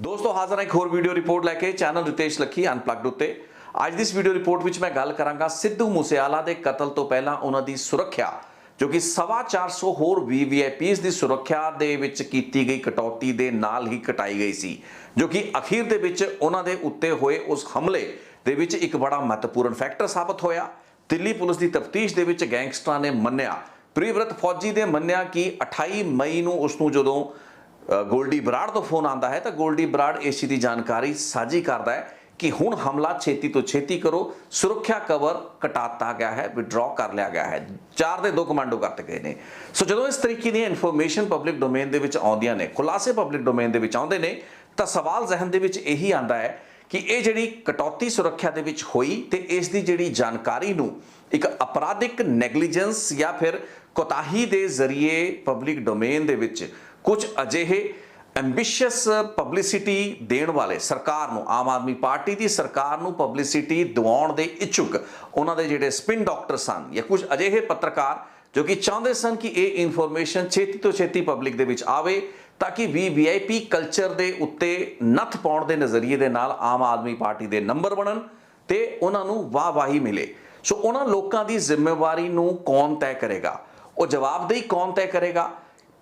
दोस्तों हाजिर एक होर वीडियो रिपोर्ट लैके चैनल रितेश लखी अनप्लग्ड उत्ते ਅੱਜ ਦੀ ਇਸ ਵੀਡੀਓ ਰਿਪੋर्ट ਵਿੱਚ मैं गल करांगा सिद्धू मूसेवाला ਦੇ ਕਤਲ ਤੋਂ ਪਹਿਲਾਂ ਉਹਨਾਂ ਦੀ ਸੁਰੱਖਿਆ ਜੋ ਕਿ 450 ਹੋਰ VVIPs ਦੀ ਸੁਰੱਖਿਆ ਦੇ ਵਿੱਚ ਕੀਤੀ ਗਈ ਕਟੌਤੀ ਦੇ ਨਾਲ ਹੀ ਕਟਾਈ ਗਈ ਸੀ ਜੋ ਕਿ ਅਖੀਰ ਦੇ ਵਿੱਚ ਉਹਨਾਂ ਦੇ ਉੱਤੇ ਹੋਏ ਉਸ ਹਮਲੇ ਦੇ ਵਿੱਚ ਇੱਕ ਬੜਾ ਮਹੱਤਵਪੂਰਨ ਫੈਕਟਰ ਸਾਬਤ ਹੋਇਆ। ਦਿੱਲੀ ਪੁਲਿਸ ਦੀ ਤਫਤੀਸ਼ ਦੇ ਵਿੱਚ ਗੈਂਗਸਟਰਾਂ ਨੇ ਮੰਨਿਆ, ਪ੍ਰਿਵਰਤ ਫੌਜੀ ਦੇ ਮੰਨਿਆ ਕਿ 28 ਮਈ ਨੂੰ ਉਸ ਨੂੰ ਜਦੋਂ ਗੋਲਡੀ ਬਰਾੜ ਤੋਂ ਫੋਨ ਆਉਂਦਾ ਹੈ ਤਾਂ ਗੋਲਡੀ ਬਰਾੜ ਇਸ ਚੀਜ਼ ਦੀ ਜਾਣਕਾਰੀ ਸਾਂਝੀ ਕਰਦਾ ਹੈ कि हुण हमला छेती तो छेती करो, सुरक्षा कवर कटाता गया है, विड्रॉ कर लिया गया है, 4 ਦੇ 2 कमांडो करते गए ने। सो जो इस तरीके दी इन्फॉर्मेशन पब्लिक डोमेन दे विच आउंदियां ने, खुलासे पब्लिक डोमेन दे विच आउंदे ने तां सवाल जहन दे विच यही आंदा है कि ये जिहड़ी कटौती सुरक्षा दे विच होई ते इस दी जिहड़ी जानकारी नूं एक अपराधिक नैगलीजेंस या फिर कोताही दे जरिए पब्लिक डोमेन दे विच कुछ अजिहे ਐਂਬੀਸ਼ੀਅਸ ਪਬਲਿਸਿਟੀ ਦੇਣ ਵਾਲੇ ਸਰਕਾਰ ਨੂੰ, ਆਮ ਆਦਮੀ ਪਾਰਟੀ ਦੀ ਸਰਕਾਰ ਨੂੰ ਪਬਲਿਸਿਟੀ ਦਿਵਾਉਣ ਦੇ ਇੱਛੁਕ ਉਹਨਾਂ ਦੇ ਜਿਹੜੇ ਸਪਿਨ ਡਾਕਟਰ ਸਨ ਜਾਂ ਕੁਝ ਅਜਿਹੇ ਪੱਤਰਕਾਰ ਜੋ ਕਿ ਚਾਹੁੰਦੇ ਸਨ ਕਿ ਇਹ ਇਨਫੋਰਮੇਸ਼ਨ ਛੇਤੀ ਤੋਂ ਛੇਤੀ ਪਬਲਿਕ ਦੇ ਵਿੱਚ ਆਵੇ ਤਾਂ ਕਿ VIP ਕਲਚਰ ਦੇ ਉੱਤੇ ਨੱਥ ਪਾਉਣ ਦੇ ਨਜ਼ਰੀਏ ਦੇ ਨਾਲ ਆਮ ਆਦਮੀ ਪਾਰਟੀ ਦੇ ਨੰਬਰ ਬਣਨ ਤੇ ਉਹਨਾਂ ਨੂੰ ਵਾਹਵਾਹੀ ਮਿਲੇ। ਸੋ ਉਹਨਾਂ ਲੋਕਾਂ ਦੀ ਜ਼ਿੰਮੇਵਾਰੀ ਨੂੰ ਕੌਣ ਤੈਅ ਕਰੇਗਾ, ਉਹ ਜਵਾਬਦੇਹੀ ਕੌਣ ਤੈਅ ਕਰੇਗਾ?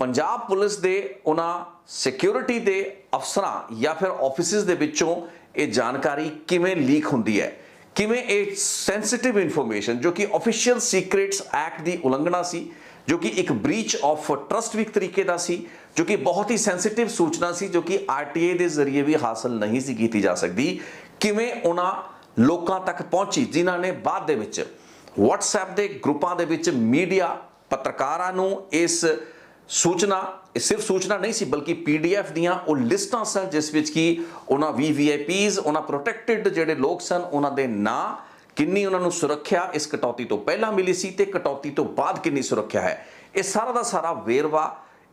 पंजाब पुलिस दे उन्हां सिक्योरिटी दे अफसरां या फिर ऑफिसिस दे विचों ये जानकारी किवें लीक हुंदी है, किवें ये सेंसिटिव इन्फॉर्मेशन जो कि ऑफिशियल सीक्रेट्स एक्ट दी उलंघना सी, जो कि एक ब्रीच ऑफ ट्रस्ट भी एक तरीके दा सी, जो कि बहुत ही सेंसिटिव सूचना सी जो कि RTA दे जरिए भी हासिल नहीं सी कीती जा सकदी, किवें उन्हां लोकां तक पहुंची जिन्हां ने बाद दे विच WhatsApp दे ग्रुपां दे विच मीडिया पत्रकारां नूं इस सूचना सिर्फ सूचना नहीं सी बल्कि PDF दियां वो लिस्टां सन जिस विच कि उन्हां VVIPs उन्हां प्रोटेक्टेड जिहड़े लोग सन उन्हां दे नां किन्नी उन्हां नूं सुरक्षा इस कटौती तो पहलां मिली सी ते कटौती तो बाद किन्नी सुरक्षा है, ये सारा दा सारा वेरवा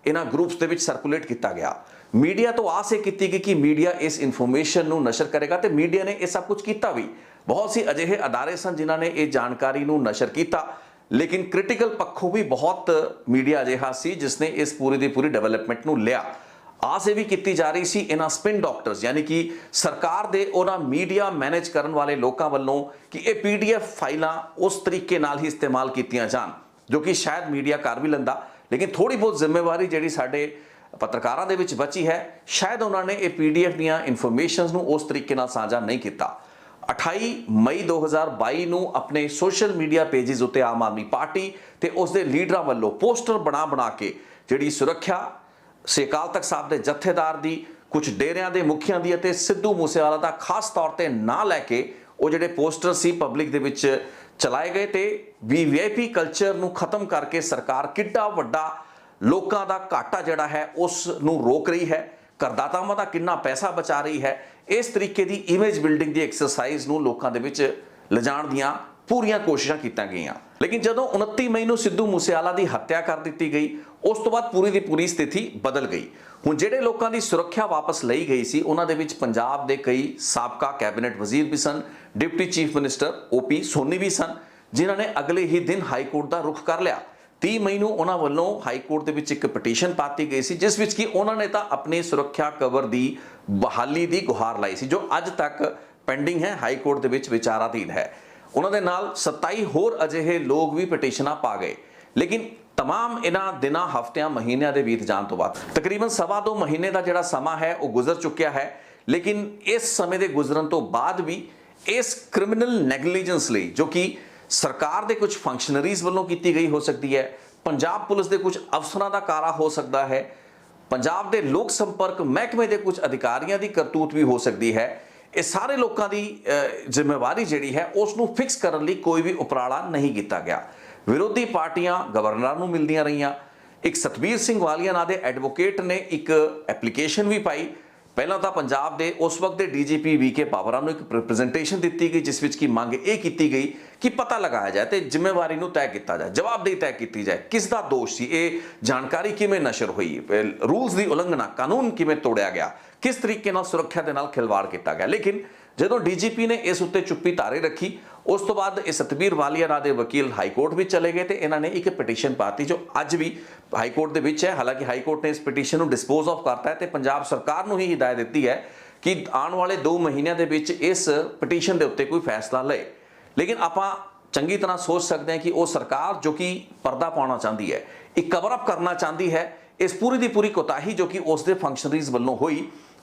इन्हां ग्रुप्स दे विच सर्कुलेट किया गया। मीडिया तो आस ये की गई कि मीडिया इस इन्फॉर्मेशन नूं नशर करेगा ते मीडिया ने यह सब कुछ किया भी। बहुत सी अजिहे अदारे सन जिन्हां ने यह जानकारी नूं नशर किया, लेकिन क्रिटिकल पक्षों भी बहुत मीडिया अजिहा सी जिसने इस पूरी की पूरी डेवलपमेंट नूं लिया। आस ये भी की जा रही सी इन्हां स्पिन डॉक्टर्स यानी कि सरकार दे उन्हां मीडिया मैनेज करन वाले लोगों वालों कि ये PDF फाइलां उस तरीके नाल ही इस्तेमाल कीतियां जान जो कि शायद मीडिया कर भी लैंदा, लेकिन थोड़ी बहुत जिम्मेवारी जिहड़ी साडे पत्रकारां दे विच बची है शायद उन्होंने ये PDF दीयां इन्फॉर्मेशनस नूं उस तरीके नाल साझा नहीं किया। 28 मई 2022 ਨੂੰ ਆਪਣੇ ਸੋਸ਼ਲ ਮੀਡੀਆ ਪੇजेस ਉੱਤੇ ਆਮ ਆਦਮੀ ਪਾਰਟੀ ਤੇ ਉਸ ਦੇ ਲੀਡਰਾਂ ਵੱਲੋਂ ਪੋਸਟਰ ਬਣਾ ਕੇ ਜਿਹੜੀ ਸੁਰੱਖਿਆ ਅਕਾਲ ਤਖਤ ਸਾਹਿਬ ਦੇ ਜਥੇਦਾਰ ਦੀ, ਕੁਝ ਡੇਰਿਆਂ ਦੇ ਮੁਖੀਆਂ ਦੀ ਅਤੇ ਸਿੱਧੂ ਮੂਸੇਵਾਲਾ ਦਾ ਖਾਸ ਤੌਰ ਤੇ ਨਾਂ ਲੈ ਕੇ ਉਹ ਜਿਹੜੇ ਪੋਸਟਰ ਸੀ ਪਬਲਿਕ ਦੇ ਵਿੱਚ ਚਲਾਏ ਗਏ ਤੇ VIP ਕਲਚਰ ਨੂੰ ਖਤਮ ਕਰਕੇ ਸਰਕਾਰ ਕਿੱਡਾ ਵੱਡਾ ਲੋਕਾਂ ਦਾ ਘਾਟਾ ਜਿਹੜਾ ਹੈ ਉਸ ਨੂੰ ਰੋਕ ਰਹੀ ਹੈ, करदातावां दा किन्ना पैसा बचा रही है, इस तरीके की इमेज बिल्डिंग की एक्सरसाइज नूं लोकां दे विच लिजाण दियां पूरियां कोशिशां कीतियां गईयां। लेकिन जदों 29 मई नूं सिद्धू मूसेवाला की हत्या कर दी गई उस तो बाद पूरी की पूरी स्थिति बदल गई। हुण जिहड़े लोकां की सुरक्षा वापस लई गई सी उन्हां दे विच पंजाब दे कई साबका कैबिनेट वजीर भी सन, deputy chief minister OP Soni भी सन जिन्हां ने अगले ही दिन हाई कोर्ट का रुख कर लिया। 30 मई ਨੂੰ ਉਹਨਾਂ ਵੱਲੋਂ ਹਾਈ ਕੋਰਟ ਦੇ ਵਿੱਚ ਇੱਕ ਪਟੀਸ਼ਨ ਪਾਤੀ ਗਈ ਸੀ ਜਿਸ ਵਿੱਚ ਕਿ ਉਹਨਾਂ ਨੇ ਤਾਂ ਆਪਣੀ ਸੁਰੱਖਿਆ ਕਵਰ ਦੀ ਬਹਾਲੀ ਦੀ ਗੁਹਾਰ ਲਾਈ ਸੀ ਜੋ ਅੱਜ ਤੱਕ ਪੈਂਡਿੰਗ ਹੈ, ਹਾਈ ਕੋਰਟ ਦੇ ਵਿੱਚ ਵਿਚਾਰਾਧੀਨ ਹੈ। ਉਹਨਾਂ ਦੇ ਨਾਲ 27 ਹੋਰ ਅਜਿਹੇ ਲੋਕ ਵੀ ਪਟੀਸ਼ਨਾਂ ਪਾ ਗਏ। ਲੇਕਿਨ तमाम इन्हां दिनां हफ्तियां महीनों के बीत जाने तो बाद तकरीबन 2.25 महीने का जिहड़ा समा है वो गुजर चुकिया है। लेकिन इस समय के गुजरन तो बाद भी इस क्रिमिनल नैगलीजेंस लई जो कि सरकार के कुछ फंक्शनरीज वालों की गई हो सकती है, पंजाब पुलिस के कुछ अफसरों का कारा हो सकता है, पंजाब के लोक संपर्क महकमे के कुछ अधिकारियों की करतूत भी हो सकती है। ये सारे लोगों की जिम्मेवारी जिहड़ी है उसनूं फिक्स करने लई कोई भी उपराला नहीं किया गया। विरोधी पार्टियां गवर्नर नूं मिलदियां रहियां। एक सतबीर सिंह वालिया नां दे एडवोकेट ने एक एप्लीकेशन भी पाई। पहला तो पंजाब के उस वक्त के DGP VK पावरा नूं एक प्रेजेंटेशन दी गई जिस विच की मंग ये की गई कि पता लगाया जाए तो जिम्मेवारी नूं तय किया जाए, जवाबदेही तय की जाए, किसका दोष सी, ये जानकारी किवें नशर हुई, रूल्स की उलंघना, कानून किवें तोड़िया गया, किस तरीके नाल सुरक्षा के नाल खिलवाड़ किया गया। लेकिन जदों DGP ने इस उत्ते चुप्पी धारे रखी उस तो बाद सतबीर वालिया नां दे वकील हाई कोर्ट भी चले गए तो इन्हों ने एक पटीशन पाती जो अज भी हाई कोर्ट के है। हालांकि हाई कोर्ट ने इस पटीशन को डिस्पोज ऑफ करता है तो पंजाब सरकार को ही हिदायत दी है कि आने वाले 2 महीनों के विच इस पटीशन के उत्ते कोई फैसला ले, लेकिन आपां चंगी तरह सोच सकते हैं कि वो सरकार जो कि पर्दा पाना चाहती है, एक कवर अप करना चाहती है, इस पूरी की पूरी कोताही जो कि उसके फंक्शनरीज वालों हुई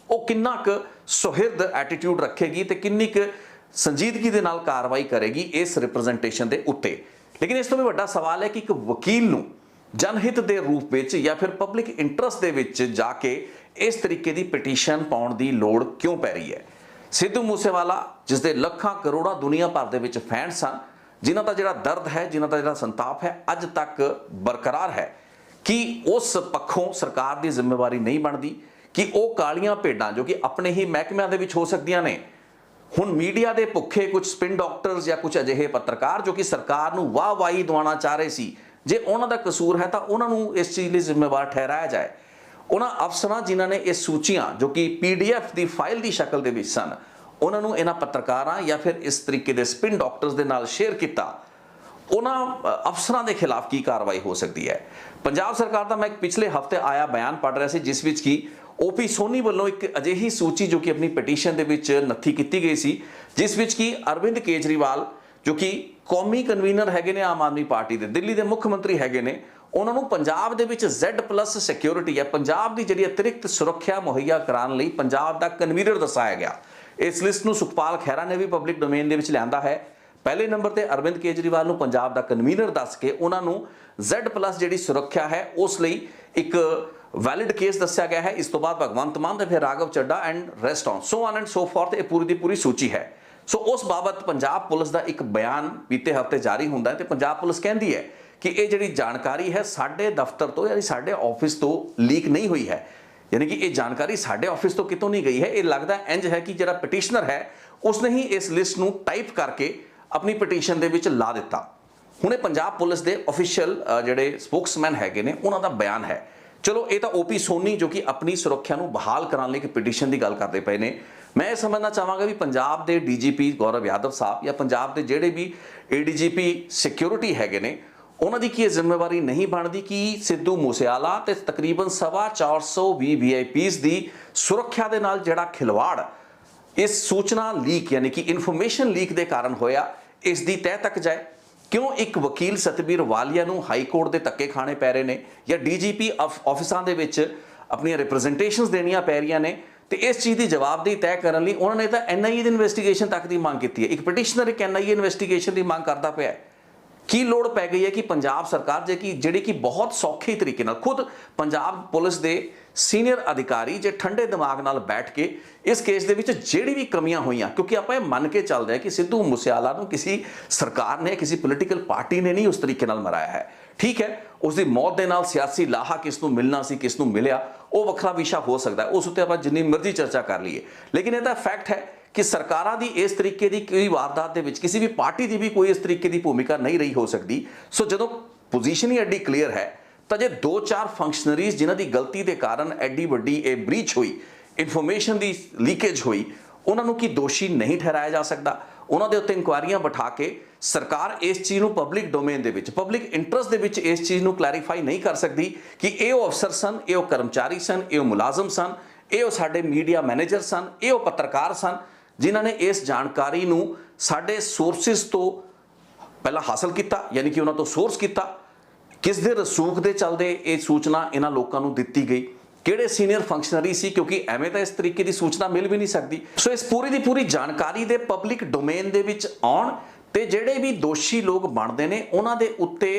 वो किन्ना क सुहिरद एटीट्यूड रखेगी तो किन्नी क संजीदगी के नाल कार्रवाई करेगी इस रिप्रजेंटेशन के उत्ते। लेकिन इस तो भी वड्डा सवाल है कि एक वकील नूं जनहित के रूप में या फिर पब्लिक इंटरस्ट के विच जाके इस तरीके की पटीशन पाउण की लोड़ क्यों पै रही है। सिद्धू मूसेवाला जिसके लखां करोड़ां दुनिया भर के विच फैन सन, जिन्हां दा जिहड़ा दर्द है, जिन्हां दा जिहड़ा संताप है अज तक बरकरार है कि उस पक्षों सरकार की जिम्मेवारी नहीं बनती कि वो कालियां भेडां जो कि अपने ही महकमिਆਂ ਦੇ ਵਿੱਚ हो सकदियां ने, हुण मीडिया के भुखे कुछ स्पिन डॉक्टर्स या कुछ अजिहे पत्रकार जो कि सरकार नूं वाह-वाही दवाना चाह रहे सी, जे उन्हां दा कसूर है तो उन्होंने इस चीज़ लिए जिम्मेवार ठहराया जाए। उन्होंने अफसरां जिन्हां ने ये सूचियां जो कि PDF की फाइल की शक्ल के विच सन, उन्होंने इन्हां पत्रकारां या फिर इस तरीके के स्पिन डॉक्टर्स के नाल शेयर किया, उन्हां अफसरां के खिलाफ की कार्रवाई हो सकती है। पंजाब सरकार का मैं एक पिछले हफ्ते आया बयान पढ़ रहा सी जिस विच कि OP सोनी वालों एक अजिही सूची जो कि अपनी पटीशन के विच नत्थी की गई सी, जिस विच कि अरविंद केजरीवाल जो कि कौमी कन्वीनर हैगे ने आम आदमी पार्टी के, दिल्ली के मुख्यमंत्री हैगे ने, उन्होंने पंजाब दे विच Z+ सिक्योरिटी है, पंजाब की जिहड़ी अतिरिक्त सुरक्षा मुहैया कराने लई पंजाब का कन्वीनर दसाया गया। इस लिस्ट नूं सुखपाल खैरा ने भी पब्लिक डोमेन दे विच लिआंदा है। पहले नंबर पर अरविंद केजरीवाल नूं पंजाब का कन्वीनर दस के उन्होंने Z+ जिहड़ी सुरक्षा है उस लई एक वैलिड केस दस्या गया है। इस तो बाद भगवंत मान ते फिर Raghav Chadha and rest on and so forth, ये पूरी की पूरी सूची है। सो उस बाबत पंजाब पुलिस का एक बयान बीते हफ्ते जारी होंदा है, तो पंजाब पुलिस कहती है कि ये जिहड़ी जानकारी है साडे दफ्तर तो यानी साडे ऑफिस तो लीक नहीं हुई है, यानी कि ये जानकारी साडे ऑफिस तो कितों नहीं गई है। ये लगता इंज है कि जिहड़ा पटिशनर है उसने ही इस लिस्ट नूं टाइप करके अपनी पटीशन दे विच ला दिता। हुणे पंजाब पुलिस के ऑफिशियल जिहड़े स्पोक्समैन हैगे ने उन्हां दा बयान है। चलो ये तो OP सोनी जो कि अपनी सुरक्षा नूं बहाल कराने लई एक पटीशन की गल करते पे ने। मैं ये समझना चाहांगा भी पंजाब के DGP गौरव यादव साहब या पंजाब के जिहड़े भी ADGP सिक्योरिटी हैगे ने उन्हां दी की जिम्मेवारी नहीं बनती कि सिद्धू मूसेवाला ते तकरीबन 450 VVIPs की सुरक्षा के नाल जिहड़ा खिलवाड़ इस सूचना लीक यानी कि इन्फॉर्मेशन लीक के कारण होया, इसकी तह तक जाए। क्यों एक वकील सतबीर वालिया नूं हाई कोर्ट के धक्के खाने पै रहे ने या DGP ऑफिसां दे विच अपनी रिप्रजेंटेशनस देनियां पै रही ने, तो इस चीज़ की जवाबदेही तय करने लई उन्होंने तो NIA की इन्वेस्टिगेशन तक की मांग की है। एक पटिशनर एक NIA इन्वेस्टिगेशन की मांग करता पाया है। की लोड़ पै गई है कि पंजाब सरकार जे कि जिहड़ी कि बहुत सौखे तरीके नाल खुद पंजाब पुलिस के सीनियर अधिकारी जे ठंडे दिमाग नाल बैठ के इस केस दे विच जिहड़ी भी कमियां हुईयां, क्योंकि आप मन के चलते हैं कि सिद्धू मूसेवाला नूं किसी सरकार ने किसी पोलीटिकल पार्टी ने नहीं उस तरीके नाल मराया है। ठीक है, उसकी मौत के नाल सियासी लाहा किस नूं मिलना सी किस नूं मिलिया वो वखरा विषय हो सकता है, उस उत्ते आपां जिन्नी मर्जी चर्चा कर लीए, लेकिन यह फैक्ट है कि सरकारां दी इस तरीके की कोई वारदात दे विच किसी भी पार्टी की भी कोई इस तरीके की भूमिका नहीं रही हो सकती। सो जदों पोजीशन ही एडी क्लीयर है तो जे 2-4 फंक्शनरीज जिन्हां दी गलती के कारण एडी वड्डी ए ब्रीच हुई, इन्फॉर्मेशन की लीकेज हुई, उन्होंने की दोषी नहीं ठहराया जा सकता। उन्होंने उत्ते इंक्वायरियां बिठा के सरकार इस चीज़ को पब्लिक डोमेन के विच पब्लिक इंटरस्ट के विच इस चीज़ को क्लैरीफाई नहीं कर सकती कि ये अफसर सन, ये कर्मचारी सन, ये मुलाजम सन, ये साडे मीडिया मैनेजर सन, ये पत्रकार सन जिन्होंने इस जानकारी नूं साडे सोर्सिस तो पहला हासिल किया, यानी कि उन्होंने तो सोर्स किया, किस दे रसूख के चलते ये सूचना इन्हां लोकां नूं दित्ती गई, किहड़े सीनियर फंक्शनरी सी, क्योंकि एवें तो इस तरीके की सूचना मिल भी नहीं सकती। सो इस पूरी की पूरी जानकारी दे पब्लिक डोमेन दे विच आउण ते जिहड़े भी दोषी लोग बनते हैं उन्हां दे उत्ते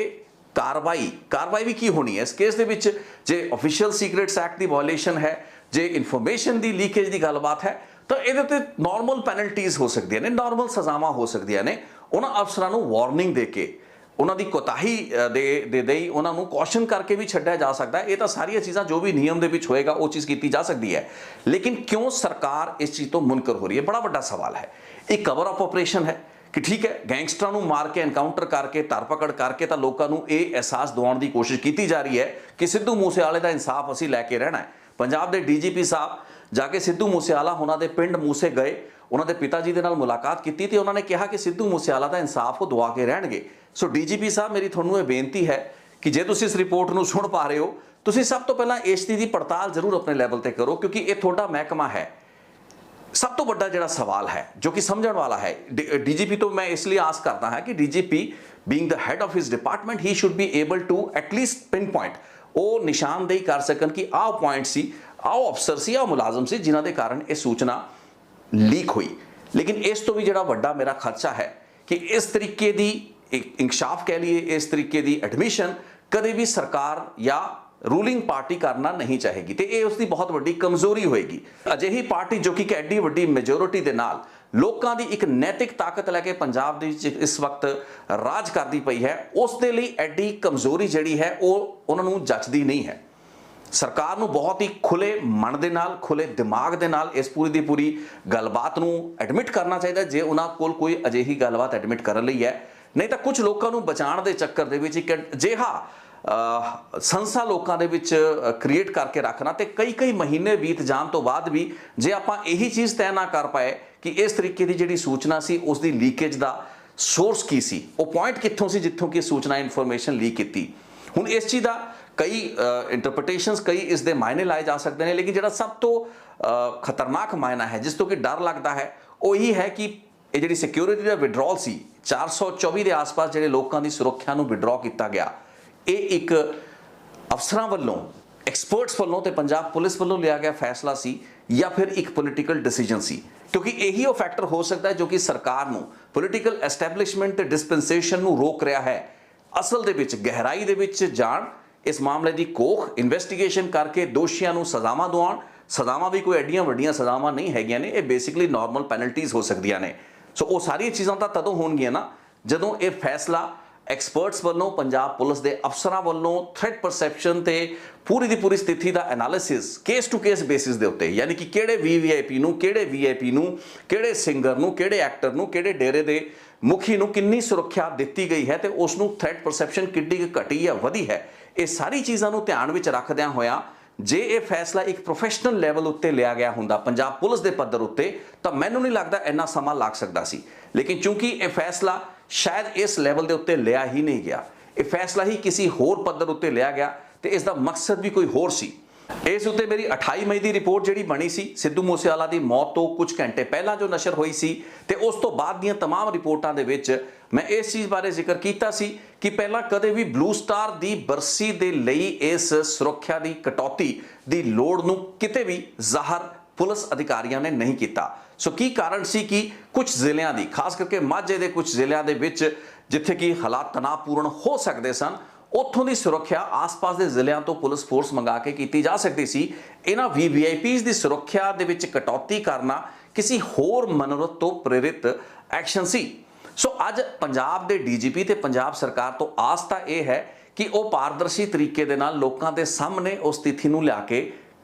कार्रवाई भी की होनी है। इस केस दे विच जे ऑफिशियल सीक्रेट्स एक्ट की वायलेशन है, जे इन्फॉर्मेशन की लीकेज की गलबात है, तो ये नॉर्मल पेनल्टीज हो सकती ने, नॉर्मल सजावां हो सकदियां ने। उन्हां अफसरां नूं वार्निंग दे के उन्हां दी कोताही दे उन्हां नूं कॉशन करके भी छड्डिया जा सकता है। ये तो सारिया चीज़ां जो भी नियम दे विच होएगा वो चीज़ की जा सकती है, लेकिन क्यों सरकार इस चीज़ तो मुनकर हो रही है, बड़ा वड्डा सवाल है। एक कवर अप ऑपरेशन है कि ठीक है गैंगस्टरां नूं मार के एनकाउंटर करके धरपकड़ करके तो लोगों नूं ये एहसास दिवाउण की कोशिश की जा रही है कि सिद्धू मूसेवाले का इंसाफ असीं लैके रहना है। पंजाब के DGP साहब जाके सिद्धू मूसेवाला उन्हां दे पिंड मूसे गए, उन्हां दे पिता जी दे नाल मुलाकात की तो उन्होंने कहा कि सिद्धू मूसेवाला का इंसाफ वो दवा के रहणगे। सो DGP साहब मेरी तुहानूं ये बेनती है कि जे तुसीं इस रिपोर्ट नूं सुण पा रहे हो, तुसीं सब तो पहलां इस चीज़ की पड़ताल जरूर अपने लैवल पर करो, क्योंकि ये तुहाडा महकमा है। सब तो बड़ा जिहड़ा सवाल है जो कि समझण वाला है, डीजीपी तो मैं इसलिए आस करता हाँ कि DGP being the head of his department he should be able to at least pinpoint ਉਹ ਨਿਸ਼ਾਨਦੇਹੀ ਕਰ ਸਕਣ ਕਿ ਆਹ ਪੁਆਇੰਟ ਸੀ, ਆਹ ਅਫਸਰ ਸੀ, ਆਹ ਮੁਲਾਜ਼ਮ ਸੀ ਜਿਨ੍ਹਾਂ ਦੇ ਕਾਰਨ ਇਹ ਸੂਚਨਾ ਲੀਕ ਹੋਈ। ਲੇਕਿਨ ਇਸ ਤੋਂ ਵੀ ਜਿਹੜਾ ਵੱਡਾ ਮੇਰਾ ਖਦਸ਼ਾ ਹੈ ਕਿ ਇਸ ਤਰੀਕੇ ਦੀ ਇੰਕਸ਼ਾਫ ਕਹਿ ਲਈਏ, ਇਸ ਤਰੀਕੇ ਦੀ ਐਡਮਿਸ਼ਨ ਕਦੇ ਵੀ ਸਰਕਾਰ ਜਾਂ रूलिंग पार्टी करना नहीं चाहेगी तो ये उसकी बहुत बड़ी कमजोरी होएगी। अजिही पार्टी जो कि एड्डी वड्डी मेजोरिटी के नाल लोगों की एक नैतिक ताकत लैके पंजाब दे विच इस वक्त राज करती पई है, उस दे लई एड्डी कमजोरी जिहड़ी है वो उन्होंने जचदी नहीं है। सरकार नूं बहुत ही खुले मन दे नाल, खुले दिमाग दे नाल इस पूरी दी पूरी गलबात नूं एडमिट करना चाहिए जे उन्हां कोल कोई अजिही गलबात एडमिट करन लई है। नहीं तो कुछ लोगों नूं बचाउण दे चक्कर दे विच एक अजिहा संसा लोगों के विच क्रिएट करके रखना तो कई महीने बीत जाने तो बाद भी जे आपां यही चीज़ तय ना कर पाए कि इस तरीके की जिहड़ी सूचना सी उसकी लीकेज का सोर्स की सी, वो पॉइंट कित्थों सी जित्थों की सूचना इन्फॉर्मेशन लीक की। हुण इस चीज़ का कई इंटरप्रटेशनस कई इस दे मायने लाए जा सकते हैं, लेकिन जिहड़ा सब तो खतरनाक मायना है जिस तो कि डर लगता है वो यही है कि ये जिहड़ी सिक्योरिटी का विड्रॉल सी 424 के आस पास जिहड़े लोगों की सुरक्षा नूं विड्रॉ किया गया, ये एक अफसरां वल्लों, एक्सपर्ट्स वल्लों ते पंजाब पुलिस वल्लों लिया गया फैसला सी या फिर एक पोलिटिकल डिसीजन सी, क्योंकि यही वो फैक्टर हो सकता है जो कि सरकार नूं पोलिटिकल एस्टैबलिशमेंट ते डिस्पेंसेशन नूं रोक रहा है। असल दे विच गहराई दे विच जाण, इस मामले की कोख इन्वेस्टिगेशन करके दोषियों नूं सज़ावां दिवाउण। सज़ावां भी कोई एडियां वड्डियां सज़ावां नहीं हैगियां ने, ये बेसिकली नॉर्मल पैनल्टीज़ हो सकदियां ने। सो वो सारी चीज़ां तां तदों होणगीआं ना जदों ये फैसला एक्सपर्ट्स वालों, पंजाब पुलिस के अफसरां वालों थ्रेट परसैप्शन ते पूरी दी पूरी स्थिति का analysis case to case basis दे उत्ते, यानी कि किहड़े वीवीआईपी नूं, किहड़े वीआईपी नूं, किहड़े सिंगर नूं, किहड़े एक्टर नूं, किहड़े डेरे दे मुखी नूं कितनी सुरक्षा दी गई है तो उसनूं थ्रेट परसैप्शन किड्डी घटी या वधी है। ये सारी चीज़ों नूं ध्यान विच रखदिआं होया जे ये फैसला एक प्रोफैशनल लैवल उत्ते लिया गया हुंदा पंजाब पुलिस के पद्धर उत्ते तो मैनूं नहीं लगता इन्ना समा लग सकता सी। लेकिन चूंकि ये फैसला शायद इस लैवल के उत्ते लिया ही नहीं गया, ये फैसला ही किसी होर पद्धर उत्ते लिया गया तो इसका मकसद भी कोई होर सी। इस उत्ते मेरी 28 मई की रिपोर्ट जिहड़ी बनी सी सिद्धू मूसेवाला की मौत तो कुछ घंटे पहला जो नशर हुई सी ते उस तो बाद दीयां तमाम रिपोर्टां दे विच मैं इस चीज़ बारे जिक्र किया सी कि पहला कदे भी ब्लू स्टार की बरसी दे लई इस सुरक्षा की कटौती की लोड़ नूं किते भी ज़ाहर पुलिस अधिकारियों ने नहीं किया। सो की कारण सी कि कुछ जिलियां दी, खास करके माझे दे कुछ जिलियां दे विच जिथे कि हालात तनावपूर्ण हो सकते सन, उत्थों की सुरक्षा आस पास के जिलियां तो पुलिस फोर्स मंगा के की जा सकती सी। इन्हां वीवीआईपीज़ की सुरक्षा दे विच कटौती करना किसी होर मनोरथ तो प्रेरित एक्शन सी। सो अज पंजाब के डीजीपी ते पंजाब सरकार तो आस तां यह है कि वह पारदर्शी तरीके दे नाल लोकां दे सामने उस स्थिति नूं लिया के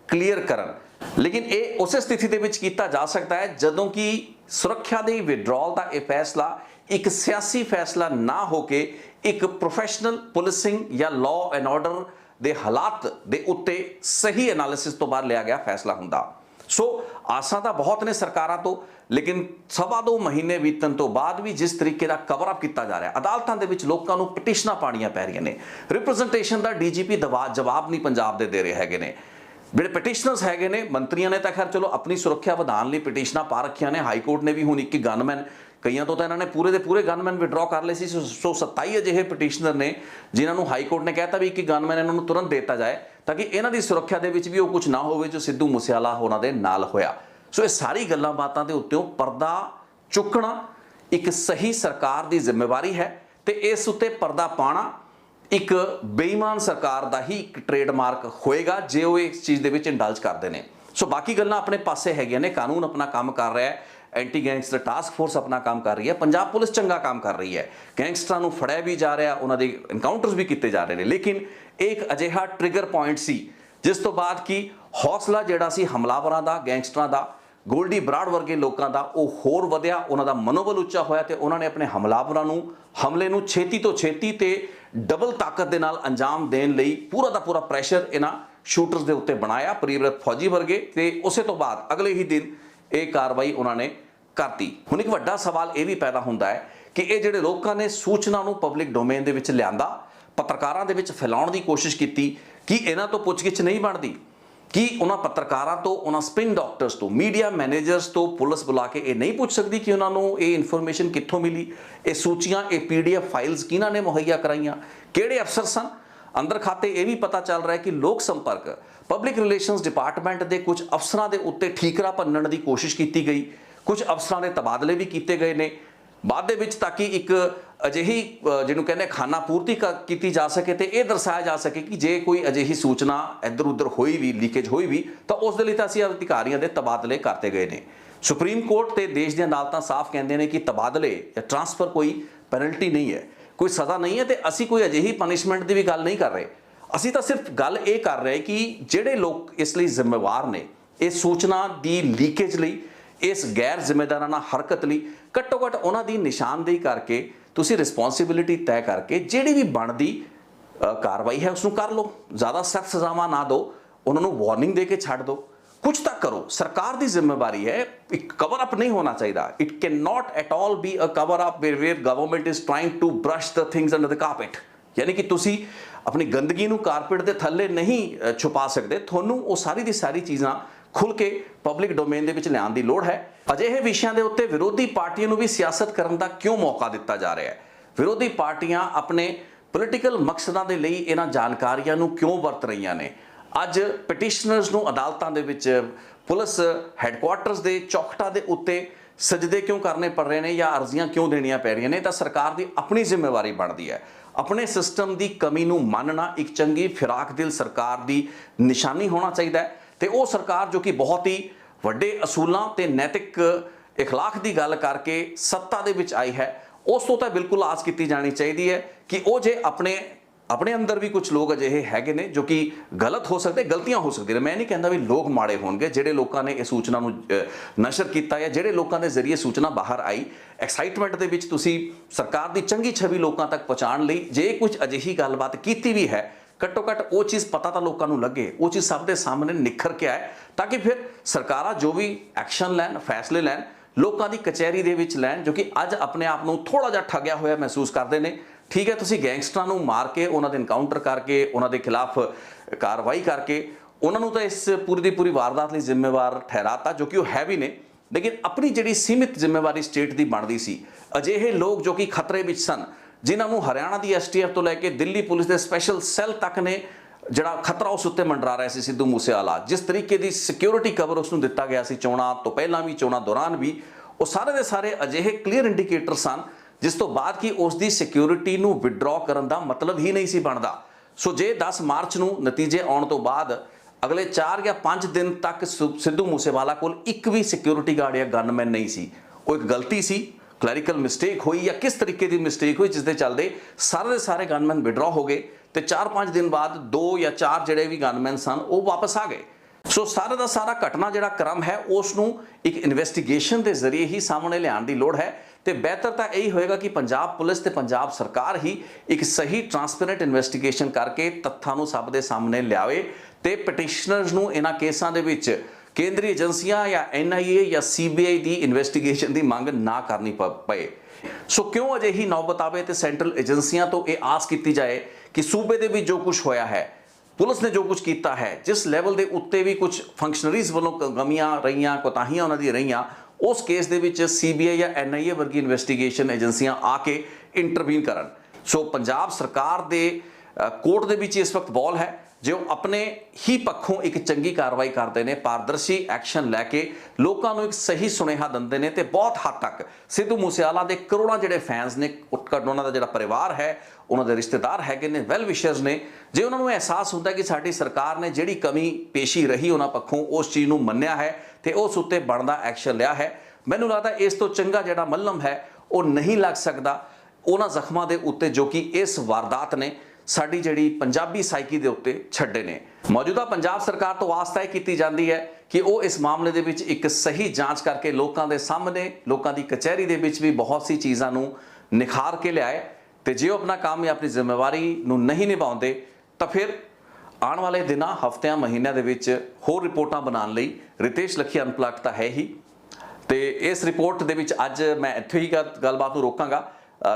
क्लीयर करन। लेकिन ये उस स्थिति दे विच कीता जा सकता है जदों कि सुरक्षा दे विड्रॉल का यह फैसला एक सियासी फैसला ना होके एक प्रोफैशनल पुलिसिंग या लॉ एंड ऑर्डर दे हालात दे उत्ते सही एनालिसिस तो बाद लिया गया फैसला हुंदा। सो आसां तां बहुत ने सरकारां तो, लेकिन 2.5 महीने बीतन तो बाद भी जिस तरीके का कवर अप किया जा रहा है, अदालतां दे विच लोकां नूं पटिशनां पाणियां पै रहीआं ने, रिप्रजेंटेशन का डीजीपी जवाब नहीं पंजाब दे रहे हैगे ने। ਜਿਹੜੇ ਪਟੀਸ਼ਨਰਸ ਹੈਗੇ ਨੇ ਮੰਤਰੀਆਂ ਨੇ ਤਾਂ ਖੈਰ ਚਲੋ ਆਪਣੀ ਸੁਰੱਖਿਆ ਵਧਾਉਣ ਲਈ ਪਟੀਸ਼ਨਾਂ ਪਾ ਰੱਖੀਆਂ ਨੇ, ਹਾਈ ਕੋਰਟ ਨੇ ਵੀ ਹੁਣ ਇੱਕ ਗਨਮੈਨ, ਕਈਆਂ ਤੋਂ ਤਾਂ ਇਹਨਾਂ ਨੇ ਪੂਰੇ ਦੇ ਪੂਰੇ ਗਨਮੈਨ ਵਿਡਰਾਅ ਕਰ ਲਏ ਸੀ। 127 ਅਜਿਹੇ ਪਟੀਸ਼ਨਰ ਨੇ ਜਿਨ੍ਹਾਂ ਨੂੰ ਹਾਈ ਕੋਰਟ ਨੇ ਕਹਿਤਾ ਵੀ ਇੱਕ ਗਨਮੈਨ ਇਹਨਾਂ ਨੂੰ ਤੁਰੰਤ ਦੇਤਾ ਜਾਏ ਤਾਂ ਕਿ ਇਹਨਾਂ ਦੀ ਸੁਰੱਖਿਆ ਦੇ ਵਿੱਚ ਵੀ ਉਹ ਕੁਝ ਨਾ ਹੋਵੇ ਜੋ ਸਿੱਧੂ ਮੂਸੇਵਾਲਾ ਹੋਣਾ ਦੇ ਨਾਲ ਹੋਇਆ। ਸੋ ਇਹ ਸਾਰੀ ਗੱਲਾਂ ਬਾਤਾਂ ਦੇ ਉੱਤੇ ਪਰਦਾ ਚੁੱਕਣਾ ਇੱਕ ਸਹੀ ਸਰਕਾਰ ਦੀ ਜ਼ਿੰਮੇਵਾਰੀ ਹੈ ਤੇ ਇਸ ਉੱਤੇ ਪਰਦਾ ਪਾਣਾ एक बेईमान सरकार का ही एक ट्रेडमार्क होएगा जे वो इस चीज़ के इंडल्ज करते हैं। सो बाकी गल्लां अपने पासे हैगियां ने, कानून अपना काम कर रहा है, एंटी गैंगस्टर टास्क फोर्स अपना काम कर रही है, पंजाब पुलिस चंगा काम कर रही है, गैंगस्टरां नूं फड़िया भी जा रहा, उन्होंने इनकाउंटर्स भी किए जा रहे हैं। लेकिन एक अजिहा ट्रिगर पॉइंट सी जिस तो बाद कि हौसला जिहड़ा सी हमलावरां दा, गैंगस्टरां दा, गोल्डी बराड़ वर्गे लोगों का वह होर वधिया, उन्होंने मनोबल उच्चा होया तो उन्होंने अपने हमलावरां नूं हमले नूं छेती तो छेती ते डबल ताकत दे नाल अंजाम देण लई पूरा दा पूरा प्रैशर इन्हां शूटर्स दे उत्ते बनाया, प्रीव्रत फौजी वर्गे, ते उसे तो बाद अगले ही दिन ये कार्रवाई उन्होंने करती। हुण एक वड्डा सवाल ये भी पैदा हुंदा है कि ये जिहड़े लोकां ने सूचना नूं पब्लिक डोमेन दे विच लिआंदा, पत्रकारां दे विच फैलाउण दी कोशिश कीती, कि इन्हां तो पुछगिछ नहीं बनदी, ਕਿ ਉਹਨਾਂ ਪੱਤਰਕਾਰਾਂ ਤੋਂ, ਉਹਨਾਂ ਸਪਿਨ ਡਾਕਟਰਸ ਤੋਂ, ਮੀਡੀਆ ਮੈਨੇਜਰਸ ਤੋਂ ਪੁਲਿਸ ਬੁਲਾ ਕੇ ਇਹ ਨਹੀਂ ਪੁੱਛ ਸਕਦੀ ਕਿ ਉਹਨਾਂ ਨੂੰ ਇਹ ਇਨਫੋਰਮੇਸ਼ਨ ਕਿੱਥੋਂ ਮਿਲੀ, ਇਹ ਸੂਚੀਆਂ, ਇਹ PDF ਫਾਈਲਸ ਕਿਹਨਾਂ ਨੇ ਮੁਹੱਈਆ ਕਰਾਈਆਂ, ਕਿਹੜੇ ਅਫਸਰ ਸਨ। ਅੰਦਰ ਖਾਤੇ ਇਹ ਵੀ ਪਤਾ ਚੱਲ ਰਿਹਾ ਹੈ ਕਿ ਲੋਕ ਸੰਪਰਕ ਪਬਲਿਕ ਰਿਲੇਸ਼ਨਸ ਡਿਪਾਰਟਮੈਂਟ ਦੇ ਕੁਝ ਅਫਸਰਾਂ ਦੇ ਉੱਤੇ ਠੀਕਰਾ ਭੰਨਣ ਦੀ ਕੋਸ਼ਿਸ਼ ਕੀਤੀ ਗਈ, ਕੁਝ ਅਫਸਰਾਂ ਦੇ ਤਬਾਦਲੇ ਵੀ ਕੀਤੇ ਗਏ ਨੇ ਬਾਅਦ ਦੇ ਵਿੱਚ, ਤਾਂ ਕਿ ਇੱਕ ਅਜਿਹੀ ਜਿਹਨੂੰ ਕਹਿੰਦੇ ਖਾਨਾ ਪੂਰਤੀ ਕੀਤੀ ਜਾ ਸਕੇ ਤੇ ਇਹ ਦਰਸਾਇਆ ਜਾ ਸਕੇ ਕਿ ਜੇ ਕੋਈ ਅਜਿਹੀ ਸੂਚਨਾ ਇੱਧਰ ਉੱਧਰ ਹੋਈ ਵੀ, ਲੀਕੇਜ ਹੋਈ ਵੀ, ਤਾਂ ਉਸ ਦੇ ਲਈ ਤਾਂ ਅਸੀਂ ਅਧਿਕਾਰੀਆਂ ਦੇ ਤਬਾਦਲੇ ਕਰਤੇ ਗਏ ਨੇ। ਸੁਪਰੀਮ ਕੋਰਟ ਤੇ ਦੇਸ਼ ਦੀਆਂ ਅਦਾਲਤਾਂ ਸਾਫ਼ ਕਹਿੰਦੇ ਨੇ ਕਿ ਤਬਾਦਲੇ ਜਾਂ ਟ੍ਰਾਂਸਫਰ ਕੋਈ ਪੈਨਲਟੀ ਨਹੀਂ ਹੈ, ਕੋਈ ਸਜ਼ਾ ਨਹੀਂ ਹੈ, ਤੇ ਅਸੀਂ ਕੋਈ ਅਜਿਹੀ ਪਨਿਸ਼ਮੈਂਟ ਦੀ ਵੀ ਗੱਲ ਨਹੀਂ ਕਰ ਰਹੇ। ਅਸੀਂ ਤਾਂ ਸਿਰਫ ਗੱਲ ਇਹ ਕਰ ਰਹੇ ਕਿ ਜਿਹੜੇ ਲੋਕ ਇਸ ਲਈ ਜ਼ਿੰਮੇਵਾਰ ਨੇ, ਇਸ ਸੂਚਨਾ ਦੀ ਲੀਕੇਜ ਲਈ, ਇਸ ਗੈਰ ਜ਼ਿੰਮੇਦਾਰਾਨਾ ਹਰਕਤ ਲਈ, ਘੱਟੋ ਘੱਟ ਉਹਨਾਂ ਦੀ ਨਿਸ਼ਾਨਦੇਹੀ ਕਰਕੇ ਤੁਸੀਂ ਰਿਸਪੌਂਸਿਬਿਲਿਟੀ ਤੈਅ ਕਰਕੇ ਜਿਹੜੀ ਵੀ ਬਣਦੀ ਕਾਰਵਾਈ ਹੈ ਉਸ ਨੂੰ ਕਰ ਲਓ। ਜ਼ਿਆਦਾ ਸਖਤ ਸਜ਼ਾਵਾਂ ਨਾ ਦਿਓ, ਉਹਨਾਂ ਨੂੰ ਵਾਰਨਿੰਗ ਦੇ ਕੇ ਛੱਡ ਦਿਓ, ਕੁਝ ਤਾਂ ਕਰੋ। ਸਰਕਾਰ ਦੀ ਜ਼ਿੰਮੇਵਾਰੀ ਹੈ, ਇੱਕ ਕਵਰ ਅਪ ਨਹੀਂ ਹੋਣਾ ਚਾਹੀਦਾ। It can not at all be a cover up where government is trying to brush the things under the carpet. ਯਾਨੀ ਕਿ ਤੁਸੀਂ ਆਪਣੀ ਗੰਦਗੀ ਨੂੰ ਕਾਰਪੇਟ ਦੇ ਥੱਲੇ ਨਹੀਂ ਛੁਪਾ ਸਕਦੇ, ਤੁਹਾਨੂੰ ਉਹ ਸਾਰੀ ਦੀ ਸਾਰੀ ਚੀਜ਼ਾਂ ਖੁੱਲ੍ਹ ਕੇ ਪਬਲਿਕ ਡੋਮੇਨ ਦੇ ਵਿੱਚ ਲਿਆਉਣ ਦੀ ਲੋੜ ਹੈ। ਅਜਿਹੇ ਵਿਸ਼ਿਆਂ ਦੇ ਉੱਤੇ ਵਿਰੋਧੀ ਪਾਰਟੀਆਂ ਨੂੰ ਵੀ ਸਿਆਸਤ ਕਰਨ ਦਾ ਕਿਉਂ ਮੌਕਾ ਦਿੱਤਾ ਜਾ ਰਿਹਾ ਹੈ? ਵਿਰੋਧੀ ਪਾਰਟੀਆਂ ਆਪਣੇ ਪੋਲੀਟੀਕਲ ਮਕਸਦਾਂ ਦੇ ਲਈ ਇਹਨਾਂ ਜਾਣਕਾਰੀਆਂ ਨੂੰ ਕਿਉਂ ਵਰਤ ਰਹੀਆਂ ਨੇ? ਅੱਜ ਪਟੀਸ਼ਨਰਸ ਨੂੰ ਅਦਾਲਤਾਂ ਦੇ ਵਿੱਚ ਪੁਲਿਸ ਹੈੱਡਕੁਆਰਟਰਸ ਦੇ ਚੌਖਟਾਂ ਦੇ ਉੱਤੇ ਸਜਦੇ ਕਿਉਂ ਕਰਨੇ ਪੜ ਰਹੇ ਨੇ ਜਾਂ ਅਰਜ਼ੀਆਂ ਕਿਉਂ ਦੇਣੀਆਂ ਪੈ ਰਹੀਆਂ ਨੇ? ਤਾਂ ਸਰਕਾਰ ਦੀ ਆਪਣੀ ਜ਼ਿੰਮੇਵਾਰੀ ਬਣਦੀ ਹੈ। ਆਪਣੇ ਸਿਸਟਮ ਦੀ ਕਮੀ ਨੂੰ ਮੰਨਣਾ ਇੱਕ ਚੰਗੀ ਫਿਰਾਕ ਦਿਲ ਸਰਕਾਰ ਦੀ ਨਿਸ਼ਾਨੀ ਹੋਣਾ ਚਾਹੀਦਾ ਹੈ। ਤੇ ਉਹ ਸਰਕਾਰ ਜੋ ਕਿ ਬਹੁਤ ਹੀ ਵੱਡੇ ਅਸੂਲਾਂ ਤੇ ਨੈਤਿਕ ਇਖਲਾਕ ਦੀ ਗੱਲ ਕਰਕੇ ਸੱਤਾ ਦੇ ਵਿੱਚ ਆਈ ਹੈ, ਉਸ ਤੋਂ ਤਾਂ ਬਿਲਕੁਲ ਆਸ ਕੀਤੀ ਜਾਣੀ ਚਾਹੀਦੀ ਹੈ ਕਿ ਉਹ ਜੇ ਆਪਣੇ ਅੰਦਰ ਵੀ ਕੁਝ ਲੋਕ ਅਜਿਹੇ ਹੈਗੇ ਨੇ ਜੋ ਕਿ ਗਲਤ ਹੋ ਸਕਦੇ, ਗਲਤੀਆਂ ਹੋ ਸਕਦੀਆਂ ਨੇ। ਮੈਂ ਨਹੀਂ ਕਹਿੰਦਾ ਵੀ ਲੋਕ ਮਾੜੇ ਹੋਣਗੇ, ਜਿਹੜੇ ਲੋਕਾਂ ਨੇ ਇਹ ਸੂਚਨਾ ਨੂੰ ਨਸ਼ਰ ਕੀਤਾ ਜਾਂ ਜਿਹੜੇ ਲੋਕਾਂ ਦੇ ਜ਼ਰੀਏ ਸੂਚਨਾ ਬਾਹਰ ਆਈ, ਐਕਸਾਈਟਮੈਂਟ ਦੇ ਵਿੱਚ ਤੁਸੀਂ ਸਰਕਾਰ ਦੀ ਚੰਗੀ ਛਵੀ ਲੋਕਾਂ ਤੱਕ ਪਹੁੰਚਾਉਣ ਲਈ ਜੇ ਕੁਝ ਅਜਿਹੀ ਗੱਲਬਾਤ ਕੀਤੀ ਵੀ ਹੈ, ਘੱਟੋ ਘੱਟ ਉਹ ਚੀਜ਼ ਪਤਾ ਤਾਂ ਲੋਕਾਂ ਨੂੰ ਲੱਗੇ, ਉਹ ਚੀਜ਼ ਸਭ ਦੇ ਸਾਹਮਣੇ ਨਿਖਰ ਕੇ ਆਏ, ਤਾਂ ਕਿ ਫਿਰ ਸਰਕਾਰਾਂ ਜੋ ਵੀ ਐਕਸ਼ਨ ਲੈਣ, ਫੈਸਲੇ ਲੈਣ, ਲੋਕਾਂ ਦੀ ਕਚਹਿਰੀ ਦੇ ਵਿੱਚ ਲੈਣ, ਜੋ ਕਿ ਅੱਜ ਆਪਣੇ ਆਪ ਨੂੰ ਥੋੜਾ ਜਿਹਾ ਠੱਗਿਆ ਹੋਇਆ ਮਹਿਸੂਸ ਕਰਦੇ ਨੇ। ਠੀਕ ਹੈ, ਤੁਸੀਂ ਗੈਂਗਸਟਰਾਂ ਨੂੰ ਮਾਰ ਕੇ, ਉਹਨਾਂ ਦੇ ਇਨਕਾਊਂਟਰ ਕਰਕੇ, ਉਹਨਾਂ ਦੇ ਖਿਲਾਫ ਕਾਰਵਾਈ ਕਰਕੇ ਉਹਨਾਂ ਨੂੰ ਤਾਂ ਇਸ ਪੂਰੀ ਦੀ ਪੂਰੀ ਵਾਰਦਾਤ ਲਈ ਜ਼ਿੰਮੇਵਾਰ ਠਹਿਰਾਤਾ, ਜੋ ਕਿ ਉਹ ਹੈ ਵੀ ਨੇ। ਲੇਕਿਨ ਆਪਣੀ ਜਿਹੜੀ ਸੀਮਿਤ ਜ਼ਿੰਮੇਵਾਰੀ ਸਟੇਟ ਦੀ ਬਣਦੀ ਸੀ, ਅਜਿਹੇ ਲੋਕ ਜੋ ਕਿ ਖਤਰੇ ਵਿੱਚ ਸਨ, ਜਿਨ੍ਹਾਂ ਨੂੰ ਹਰਿਆਣਾ ਦੀ STF ਤੋਂ ਲੈ ਕੇ ਦਿੱਲੀ ਪੁਲਿਸ ਦੇ ਸਪੈਸ਼ਲ ਸੈੱਲ ਤੱਕ ਨੇ ਜਿਹੜਾ ਖਤਰਾ ਉਸ ਉੱਤੇ ਮੰਡਰਾ ਰਿਹਾ ਸੀ, ਸਿੱਧੂ ਮੂਸੇਵਾਲਾ, ਜਿਸ ਤਰੀਕੇ ਦੀ ਸਿਕਿਉਰਿਟੀ ਕਵਰ ਉਸ ਨੂੰ ਦਿੱਤਾ ਗਿਆ ਸੀ ਚੋਣਾਂ ਤੋਂ ਪਹਿਲਾਂ ਵੀ, ਚੋਣਾਂ ਦੌਰਾਨ ਵੀ, ਉਹ ਸਾਰੇ ਦੇ ਸਾਰੇ ਅਜਿਹੇ ਕਲੀਅਰ ਇੰਡੀਕੇਟਰ ਸਨ ਜਿਸ ਤੋਂ ਬਾਅਦ ਕਿ ਉਸ ਦੀ ਸਿਕਿਉਰਿਟੀ ਨੂੰ ਵਿਡਰਾਅ ਕਰਨ ਦਾ ਮਤਲਬ ਹੀ ਨਹੀਂ ਸੀ ਬਣਦਾ। ਸੋ ਜੇ 10 ਮਾਰਚ ਨੂੰ ਨਤੀਜੇ ਆਉਣ ਤੋਂ ਬਾਅਦ ਅਗਲੇ 4 ਜਾਂ 5 ਦਿਨ ਤੱਕ ਸਿੱਧੂ ਮੂਸੇਵਾਲਾ ਕੋਲ ਇੱਕ ਵੀ ਸਿਕਿਉਰਿਟੀ ਗਾਰਡ ਜਾਂ ਗਨਮੈਨ ਨਹੀਂ ਸੀ, ਉਹ ਇੱਕ ਗਲਤੀ ਸੀ, ਕਲੈਰੀਕਲ ਮਿਸਟੇਕ ਹੋਈ ਜਾਂ ਕਿਸ ਤਰੀਕੇ ਦੀ ਮਿਸਟੇਕ ਹੋਈ, ਜਿਸ ਦੇ ਚੱਲਦੇ ਸਾਰੇ ਦੇ ਸਾਰੇ ਗਨਮੈਨ ਵਿਡਰਾਅ ਹੋ ਗਏ ਤੇ 4-5 ਦਿਨ ਬਾਅਦ 2 ਜਾਂ 4 ਜਿਹੜੇ ਵੀ ਗਨਮੈਨ ਸਨ ਉਹ ਵਾਪਸ ਆ ਗਏ। ਸੋ ਸਾਰਾ ਦਾ ਸਾਰਾ ਘਟਨਾ ਜਿਹੜਾ ਕ੍ਰਮ ਹੈ ਉਸ ਨੂੰ ਇੱਕ ਇਨਵੈਸਟੀਗੇਸ਼ਨ ਦੇ ਜ਼ਰੀਏ ਹੀ ਸਾਹਮਣੇ ਲਿਆਉਣ ਦੀ ਲੋੜ ਹੈ। ਤੇ ਬਿਹਤਰ ਤਾਂ ਇਹੀ ਹੋਏਗਾ ਕਿ ਪੰਜਾਬ ਪੁਲਿਸ ਤੇ ਪੰਜਾਬ ਸਰਕਾਰ ਹੀ ਇੱਕ ਸਹੀ ਟਰਾਂਸਪੇਰੈਂਟ ਇਨਵੈਸਟੀਗੇਸ਼ਨ ਕਰਕੇ ਤੱਥਾਂ ਨੂੰ ਸਭ ਦੇ ਸਾਹਮਣੇ ਲਿਆਵੇ ਤੇ ਪਟੀਸ਼ਨਰਸ ਨੂੰ ਇਹਨਾਂ ਕੇਸਾਂ ਦੇ ਵਿੱਚ ਕੇਂਦਰੀ ਏਜੰਸੀਆਂ ਜਾਂ NIA ਜਾਂ CBI ਦੀ ਇਨਵੈਸਟੀਗੇਸ਼ਨ ਦੀ ਮੰਗ ਨਾ ਕਰਨੀ ਪਏ। ਸੋ ਕਿਉਂ ਅਜਿਹੀ ਨੌਬਤ ਆਵੇ ਤੇ ਸੈਂਟਰਲ ਏਜੰਸੀਆਂ ਤੋਂ ਇਹ ਆਸ ਕੀਤੀ ਜਾਏ ਕਿ ਸੂਬੇ ਦੇ ਵਿੱਚ ਜੋ ਕੁਝ ਹੋਇਆ ਹੈ, ਪੁਲਿਸ ਨੇ ਜੋ ਕੁਝ ਕੀਤਾ ਹੈ, ਜਿਸ ਲੈਵਲ ਦੇ ਉੱਤੇ ਵੀ ਕੁਝ ਫੰਕਸ਼ਨਰੀਜ਼ ਵੱਲੋਂ ਕਮੀਆਂ ਰਹੀਆਂ, ਕੋਤਾਹੀਆਂ ਉਹਨਾਂ ਦੀਆਂ ਰਹੀਆਂ, ਉਸ ਕੇਸ ਦੇ ਵਿੱਚ CBI ਜਾਂ NIA ਵਰਗੀ ਇਨਵੈਸਟੀਗੇਸ਼ਨ ਏਜੰਸੀਆਂ ਆ ਕੇ ਇੰਟਰਵੀਨ ਕਰਨ। ਸੋ ਪੰਜਾਬ ਸਰਕਾਰ ਦੇ ਕੋਰਟ ਦੇ ਵਿੱਚ ਇਸ ਵਕਤ ਬॉल ਹੈ, ਜੇ ਉਹ ਆਪਣੇ ਹੀ ਪੱਖੋਂ ਇੱਕ ਚੰਗੀ ਕਾਰਵਾਈ ਕਰਦੇ ਨੇ, ਪਾਰਦਰਸ਼ੀ ਐਕਸ਼ਨ ਲੈ ਕੇ ਲੋਕਾਂ ਨੂੰ ਇੱਕ ਸਹੀ ਸੁਨੇਹਾ ਦਿੰਦੇ ਨੇ ਤੇ ਬਹੁਤ ਹੱਦ ਤੱਕ ਸਿੱਧੂ ਮੂਸੇਵਾਲਾ ਦੇ ਕਰੋੜਾਂ ਜਿਹੜੇ ਫੈਨਸ ਨੇ, ਉਹਨਾਂ ਦਾ ਜਿਹੜਾ ਪਰਿਵਾਰ ਹੈ, ਉਹਨਾਂ ਦੇ ਰਿਸ਼ਤੇਦਾਰ ਹੈਗੇ ਨੇ, ਵੈਲ ਵਿਸ਼ਰਸ ਨੇ, ਜੇ ਉਹਨਾਂ ਨੂੰ ਅਹਿਸਾਸ ਹੁੰਦਾ ਕਿ ਸਾਡੀ ਸਰਕਾਰ ਨੇ ਜਿਹੜੀ ਕਮੀ ਪੇਸ਼ੀ ਰਹੀ ਉਹਨਾਂ ਪੱਖੋਂ ਉਸ ਚੀਜ਼ ਨੂੰ ਮੰਨਿਆ ਹੈ ਤੇ ਉਸ ਉੱਤੇ ਬਣਦਾ ਐਕਸ਼ਨ ਲਿਆ ਹੈ, ਮੈਨੂੰ ਲੱਗਦਾ ਇਸ ਤੋਂ ਚੰਗਾ ਜਿਹੜਾ ਮੱਲਮ ਹੈ ਉਹ ਨਹੀਂ ਲੱਗ ਸਕਦਾ ਉਹਨਾਂ ਜ਼ਖਮਾਂ ਦੇ ਉੱਤੇ ਜੋ ਕਿ ਇਸ ਵਾਰਦਾਤ ਨੇ ਸਾਡੀ ਜਿਹੜੀ ਪੰਜਾਬੀ ਸਾਈਕੀ ਦੇ ਉੱਤੇ ਛੱਡੇ ਨੇ। ਮੌਜੂਦਾ ਪੰਜਾਬ ਸਰਕਾਰ ਤੋਂ ਆਸ ਤੈਅ ਕੀਤੀ ਜਾਂਦੀ ਹੈ ਕਿ ਉਹ ਇਸ ਮਾਮਲੇ ਦੇ ਵਿੱਚ ਇੱਕ ਸਹੀ ਜਾਂਚ ਕਰਕੇ ਲੋਕਾਂ ਦੇ ਸਾਹਮਣੇ, ਲੋਕਾਂ ਦੀ ਕਚਹਿਰੀ ਦੇ ਵਿੱਚ ਵੀ ਬਹੁਤ ਸੀ ਚੀਜ਼ਾਂ ਨੂੰ ਨਿਖਾਰ ਕੇ ਲਿਆਏ ਤੇ ਜੇ ਉਹ ਆਪਣਾ ਕੰਮ ਜਾਂ ਆਪਣੀ ਜ਼ਿੰਮੇਵਾਰੀ ਨੂੰ ਨਹੀਂ ਨਿਭਾਉਂਦੇ ਤਾਂ ਫਿਰ ਆਉਣ ਵਾਲੇ ਦਿਨਾਂ, ਹਫ਼ਤਿਆਂ, ਮਹੀਨਿਆਂ ਦੇ ਵਿੱਚ ਹੋਰ ਰਿਪੋਰਟਾਂ ਬਣਾਉਣ ਲਈ ਰਿਤੇਸ਼ ਲੱਖੀ ਅਨਪਲੱਗਡ ਤਾਂ ਹੈ ਹੀ। ਤੇ ਇਸ ਰਿਪੋਰਟ ਦੇ ਵਿੱਚ ਅੱਜ ਮੈਂ ਇੱਥੇ ਹੀ ਗੱਲਬਾਤ ਨੂੰ ਰੋਕਾਂਗਾ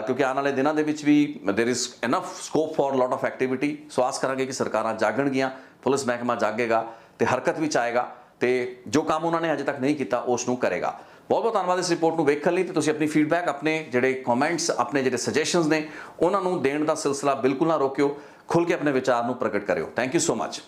ਕਿਉਂਕਿ ਆਉਣ ਵਾਲੇ ਦਿਨਾਂ ਦੇ ਵਿੱਚ ਵੀ there is enough scope for lot of activity. So ਆਸ ਕਰਾਂਗੇ ਕਿ ਸਰਕਾਰਾਂ ਜਾਗਣਗੀਆਂ, ਪੁਲਿਸ ਮਹਿਕਮਾ ਜਾਗੇਗਾ ਤੇ ਹਰਕਤ ਵਿੱਚ ਆਏਗਾ ਤੇ ਜੋ ਕੰਮ ਉਹਨਾਂ ਨੇ ਅਜੇ ਤੱਕ ਨਹੀਂ ਕੀਤਾ ਉਸ ਨੂੰ ਕਰੇਗਾ। ਬਹੁਤ ਬਹੁਤ ਧੰਨਵਾਦ ਇਸ ਰਿਪੋਰਟ ਨੂੰ ਵੇਖਣ ਲਈ। ਤੇ ਤੁਸੀਂ ਆਪਣੀ ਫੀਡਬੈਕ, ਆਪਣੇ ਜਿਹੜੇ ਕਮੈਂਟਸ, ਆਪਣੇ ਜਿਹੜੇ ਸੁਜੈਸ਼ਨਸ ਨੇ ਉਹਨਾਂ ਨੂੰ ਦੇਣ ਦਾ ਸਿਲਸਿਲਾ ਬਿਲਕੁਲ ਨਾ ਰੋਕਿਓ। ਖੁੱਲ੍ਹ ਕੇ ਆਪਣੇ ਵਿਚਾਰ ਨੂੰ ਪ੍ਰਗਟ ਕਰਿਓ। Thank you so much.